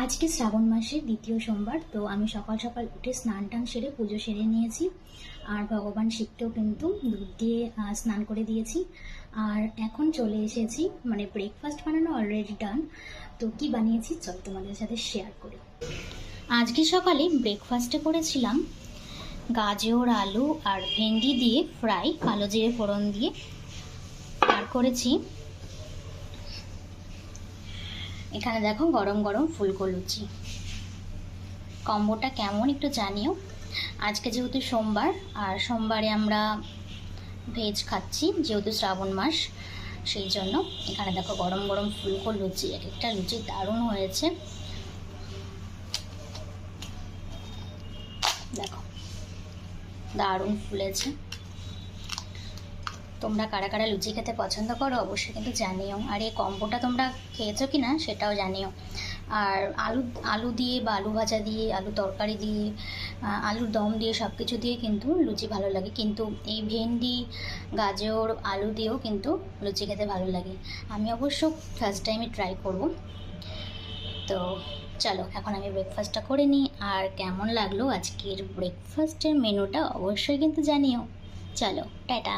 আজকে শ্রাবণ মাসের দ্বিতীয় সোমবার। তো আমি সকাল সকাল উঠে স্নান টান সেরে পুজো সেরে নিয়েছি। আর ভগবান শিবকেও কিন্তু দুধ দিয়ে স্নান করে দিয়েছি। আর এখন চলে এসেছি, মানে ব্রেকফাস্ট বানানো অলরেডি ডান। তো কি বানিয়েছি চল তোমাদের সাথে শেয়ার করি। আজকে সকালে ব্রেকফাস্টে করেছিলাম গাজর, আলু আর ভেন্ডি দিয়ে ফ্রাই, কালো জিরে ফোড়ন দিয়ে। আর করেছি এখানে দেখো গরম গরম ফুলকো লুচি। কম্বোটা কেমন একটু জানিও। আজকে যেহেতু সোমবার, আর সোমবারে আমরা ভেজ খাচ্ছি যেহেতু শ্রাবণ মাস, সেই জন্য এখানে দেখো গরম গরম ফুলকো লুচি। এক একটা লুচি দারুণ হয়েছে, দেখো দারুণ ফুলেছে। তোমরা কারা কারা লুচি খেতে পছন্দ করো অবশ্যই কিন্তু জানিও। আর এই কম্বোটা তোমরা খেয়েছো কি না সেটাও জানিও। আর আলু দিয়ে বা আলু ভাজা দিয়ে, আলু তরকারি দিয়ে, আলুর দম দিয়ে, সব কিছু দিয়ে কিন্তু লুচি ভালো লাগে। কিন্তু এই ভেন্ডি, গাজর, আলু দিয়েও কিন্তু লুচি খেতে ভালো লাগে। আমি অবশ্য ফার্স্ট টাইমে ট্রাই করব। তো চলো এখন আমি ব্রেকফাস্টটা করে নিই। আর কেমন লাগলো আজকের ব্রেকফাস্টের মেনুটা অবশ্যই কিন্তু জানিও। চলো টাটা।